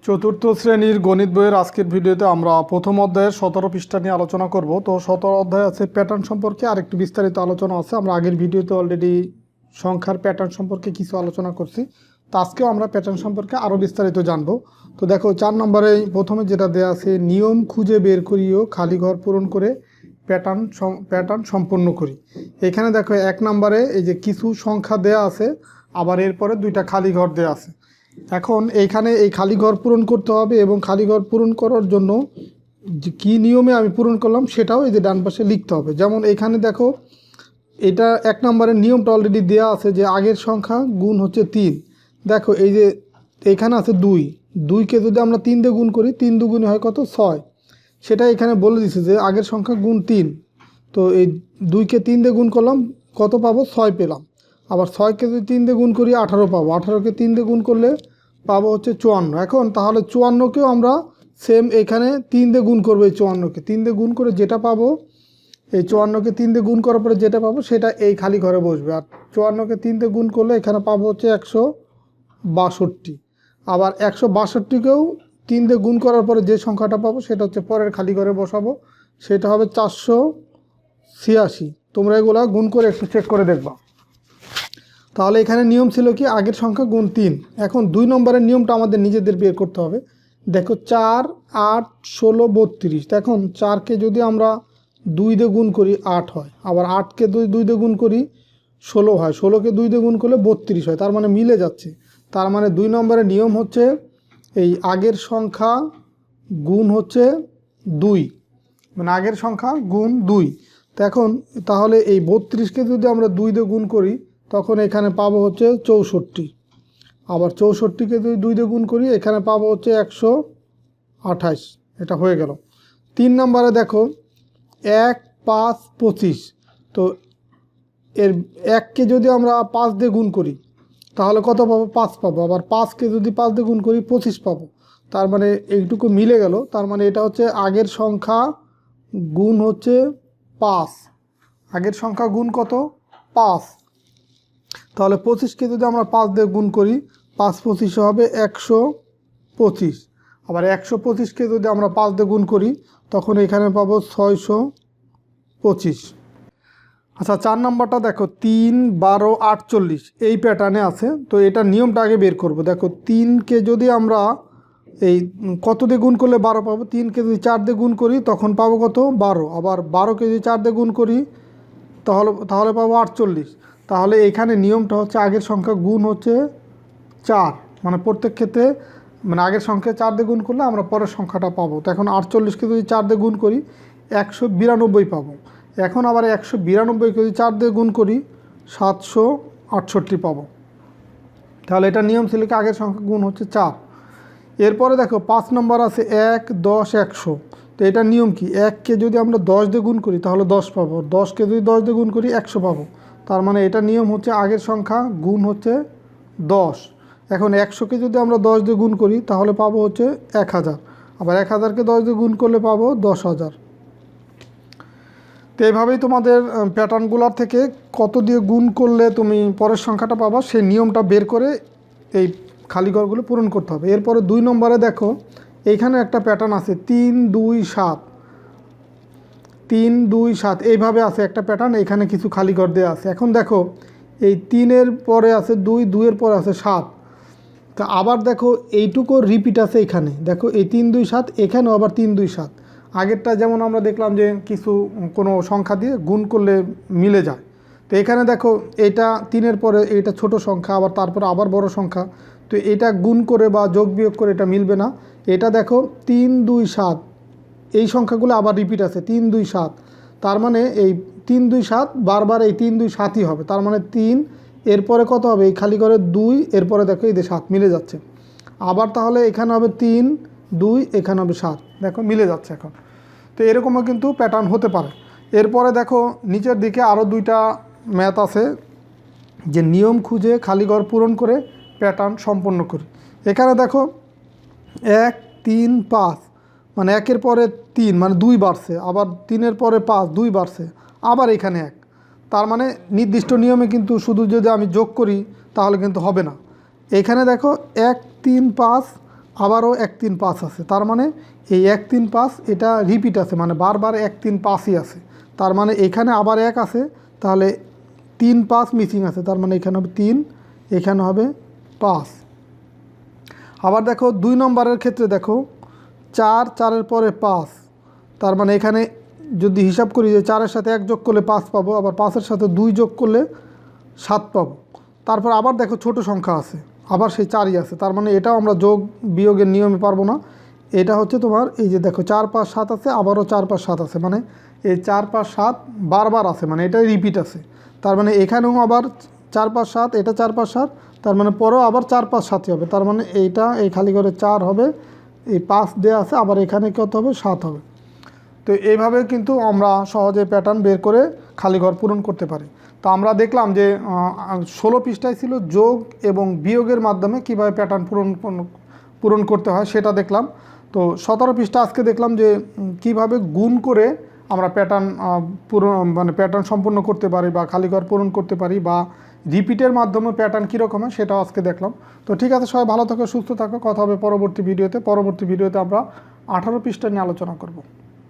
চতুর্থ শ্রেণীর গণিত বইয়ের আজকের ভিডিওতে আমরা প্রথম অধ্যায়ের 17 পৃষ্ঠা নিয়ে আলোচনা করব। তো 17 অধ্যায় আছে প্যাটার্ন সম্পর্কে আরেকটু বিস্তারিত আলোচনা আছে। আমরা আগের ভিডিওতে অলরেডি সংখ্যার প্যাটার্ন সম্পর্কে কিছু আলোচনা করছি, তো আজকেও আমরা প্যাটার্ন সম্পর্কে আরও বিস্তারিত জানবো। তো দেখো 4 নম্বরে প্রথমে যেটা দেওয়া আছে, নিয়ম খুঁজে বের করিও খালি ঘর পূরণ করে প্যাটার্ন সম্পন্ন করি। এখানে দেখো 1 নম্বরে এই যে কিছু সংখ্যা দেয়া আছে, আবার এরপরে 2টা খালি ঘর দেয়া আছে। এখন এইখানে এই খালি ঘর পূরণ করতে হবে এবং খালি ঘর পূরণ করার জন্য যে কী নিয়মে আমি পূরণ করলাম সেটাও এই যে ডান পাশে লিখতে হবে। যেমন এখানে দেখো এটা 1 নম্বরের নিয়মটা অলরেডি দেওয়া আছে যে আগের সংখ্যা গুণ হচ্ছে 3। দেখো এই যে এখানে আছে 2কে যদি আমরা 3 দিয়ে গুণ করি 3 দুগুণে হয় কত 6, সেটা এখানে বলে দিচ্ছে যে আগের সংখ্যা গুণ 3। তো এই 2কে 3 দিয়ে গুণ করলাম কত পাবো 6 পেলাম। আবার 6কে যদি 3 দিয়ে গুণ করি 18 পাবো, 18কে 3 দিয়ে গুণ করলে পাবো হচ্ছে 54। এখন তাহলে 54কেও আমরা সেম এখানে 3 দিয়ে গুণ করবো। এই 54কে 3 দিয়ে গুণ করে যেটা পাবো, এই 54কে 3 দিয়ে গুণ করার পরে যেটা পাবো সেটা এই খালি ঘরে বসবে। আর 54কে 3 দিয়ে গুণ করলে এখানে পাবো হচ্ছে 162। আবার 162কেও 3 দিয়ে গুণ করার পরে যে সংখ্যাটা পাবো সেটা হচ্ছে পরের খালি ঘরে বসাবো, সেটা হবে 486। তোমরা এগুলা গুণ করে একটু চেক করে দেখবা। তাহলে এখানে নিয়ম ছিল কি আগের সংখ্যা গুণ 3। এখন 2 নম্বরের নিয়মটা আমাদের নিজেদের বের করতে হবে। দেখো 4, 8, 16, 32। এখন 4কে যদি আমরা 2 দিয়ে গুণ করি 8 হয়, আবার 8কে 2 দিয়ে গুণ করি 16 হয়, 16কে 2 দিয়ে গুণ করলে 32 হয়। তার মানে মিলে যাচ্ছে। তার মানে 2 নম্বরের নিয়ম হচ্ছে এই আগের সংখ্যা গুণ হচ্ছে 2, মানে আগের সংখ্যা গুণ 2। তো এখন তাহলে এই 32কে যদি আমরা 2 দিয়ে গুণ করি তখন এখানে পাবো হচ্ছে 64। আবার 64কে যদি 2 দিয়ে গুণ করি এখানে পাবো হচ্ছে 128। এটা হয়ে গেল। 3 নম্বরে দেখো 1, 5, 25। তো এর 1কে যদি আমরা 5 দিয়ে গুণ করি তাহলে কত পাবো 5 পাবো। আবার 5কে যদি 5 দিয়ে গুণ করি 25 পাবো। তার মানে এইটুকু মিলে গেল। তার মানে এটা হচ্ছে আগের সংখ্যা গুণ হচ্ছে 5। আগের সংখ্যা গুণ কত 5। তাহলে 25কে যদি আমরা 5 দিয়ে গুণ করি 5 25 হবে 125। আবার 125কে যদি আমরা 5 দিয়ে গুণ করি তখন এখানে পাবো 625। আচ্ছা 4 নম্বরটা দেখো 3, 12, 48 এই প্যাটার্নে আছে। তো এটা নিয়মটা আগে বের করব। দেখো 3কে যদি আমরা এই কত দিয়ে গুণ করলে 12 পাবো, 3কে যদি 4 দিয়ে গুণ করি তখন পাবো কত 12। আবার 12কে যদি 4 দিয়ে গুণ করি তাহলে পাবো 48। তাহলে এখানে নিয়মটা হচ্ছে আগের সংখ্যা গুণ হচ্ছে 4, মানে প্রত্যেক ক্ষেত্রে মানে আগের সংখ্যা 4 দিয়ে গুণ করলে আমরা পরের সংখ্যাটা পাবো। তো এখন 48কে যদি 4 দিয়ে গুণ করি 192 পাবো। এখন আবার 192কে যদি 4 দিয়ে গুণ করি 768 পাবো। তাহলে এটা নিয়ম ছিল কি আগের সংখ্যা গুণ হচ্ছে 4। এরপরে দেখো 5 নম্বর আছে 1, 10, 100। তো এটা নিয়ম কি 1কে যদি আমরা 10 দিয়ে গুণ করি তাহলে 10 পাবো, 10কে যদি 10 দিয়ে গুণ করি 100 পাবো। তার মানে এটা নিয়ম হচ্ছে আগের সংখ্যা গুণ হচ্ছে 10। এখন 100কে যদি আমরা 10 দিয়ে গুণ করি তাহলে পাবো হচ্ছে 1000। আবার 1000কে 10 দিয়ে গুণ করলে পাবো 10,000। তো এইভাবেই তোমাদের প্যাটার্নগুলোর থেকে কত দিয়ে গুণ করলে তুমি পরের সংখ্যাটা পাবা সেই নিয়মটা বের করে এই খালি ঘরগুলো পূরণ করতে হবে। এরপরে 2 নম্বরে দেখো এইখানে একটা প্যাটার্ন আছে 3, 2, 7। 3, 2, 7 এইভাবে আছে একটা প্যাটার্ন। এখানে কিছু খালি ঘর দেওয়া আছে। এখন দেখো এই 3-এর পরে আছে 2, 2-এর পরে আছে 7। তা আবার দেখো এইটুকু রিপিট আছে এখানে। দেখো এই 3, 2, 7 এখানেও আবার 3, 2, 7। আগেরটা যেমন আমরা দেখলাম যে কিছু কোনো সংখ্যা দিয়ে গুণ করলে মিলে যায়। তো এখানে দেখো এটা 3-এর পরে এইটা ছোট সংখ্যা, আবার তারপরে আবার বড় সংখ্যা। তো এটা গুণ করে বা যোগ বিয়োগ করে এটা মিলবে না। এটা দেখো 3, 2, 7 এই সংখ্যাগুলো আবার রিপিট আছে 3, 2, 7। তার মানে এই 3, 2, 7 বারবার এই 3, 2, 7ই হবে। তার মানে 3 এরপরে কত হবে এই খালি ঘরে 2, এরপরে দেখো এই যে 7 মিলে যাচ্ছে। আবার তাহলে এখানে হবে 3, 2, এখানে হবে 7। দেখো মিলে যাচ্ছে এখন। তো এরকমও কিন্তু প্যাটার্ন হতে পারে। এরপরে দেখো নিচের দিকে আরও 2টা ম্যাথ আছে যে নিয়ম খুঁজে খালি ঘর পূরণ করে প্যাটার্ন সম্পন্ন করি। এখানে দেখো 1, 3, 5 মানে 1-এর পরে 3 মানে 2 বাড়ছে, আবার 3-এর পরে 5 2 বাড়ছে, আবার এখানে 1। তার মানে নির্দিষ্ট নিয়মে কিন্তু শুধু যদি আমি যোগ করি তাহলে কিন্তু হবে না। এখানে দেখো 1, 3, 5 আবারও 1 3 5 আছে, তার মানে এই 1 3 5 এটা রিপিট আছে, মানে বারবার 1 3 5ই আছে। তার মানে এখানে আবার 1 আছে, তাহলে 3 5 মিসিং আছে, তার মানে এখানে হবে 3, এখানে হবে 5। আবার দেখো 2 নম্বরের ক্ষেত্রে দেখো 4 4-এর পরে 5, তার মানে এখানে যদি হিসাব করি যে 4-এর সাথে 1 যোগ করলে 5 পাবো, আবার 5-এর সাথে 2 যোগ করলে 7 পাবো। তারপর আবার দেখো ছোট সংখ্যা আছে, আবার সেই 4ই আছে, তার মানে এটাও আমরা যোগ বিয়োগের নিয়মে পারবো না। এটা হচ্ছে তোমার এই যে দেখো 4 5 7 আছে, আবারও 4 5 7 আছে, মানে এই 4 5 7 বারবার আছে, মানে এটাই রিপিট আছে। তার মানে এখানেও আবার 4 5 7, এটা 4 5 7, তার মানে পরেও আবার 4 5 7ই হবে। তার মানে এইটা এই খালি করে 4 হবে, এই 5 দেওয়া আছে, আবার এখানে কত হবে 7 হবে। তো এইভাবে কিন্তু আমরা সহজে প্যাটার্ন বের করে খালি ঘর পূরণ করতে পারি। তো আমরা দেখলাম যে 16 পৃষ্ঠায় ছিল যোগ এবং বিয়োগের মাধ্যমে কিভাবে প্যাটার্ন পূরণ করতে হয় সেটা দেখলাম। তো 17 পৃষ্ঠা আজকে দেখলাম যে কিভাবে গুণ করে আমরা প্যাটার্ন মানে প্যাটার্ন সম্পূর্ণ করতে পারি বা খালি ঘর পূরণ করতে পারি, বা রিপিটের মাধ্যমে প্যাটার্ন কীরকম হয় সেটাও আজকে দেখলাম। তো ঠিক আছে, সবাই ভালো থাকো, সুস্থ থাকো, কথা হবে পরবর্তী ভিডিওতে। পরবর্তী ভিডিওতে আমরা 18 পৃষ্ঠা নিয়ে আলোচনা করব।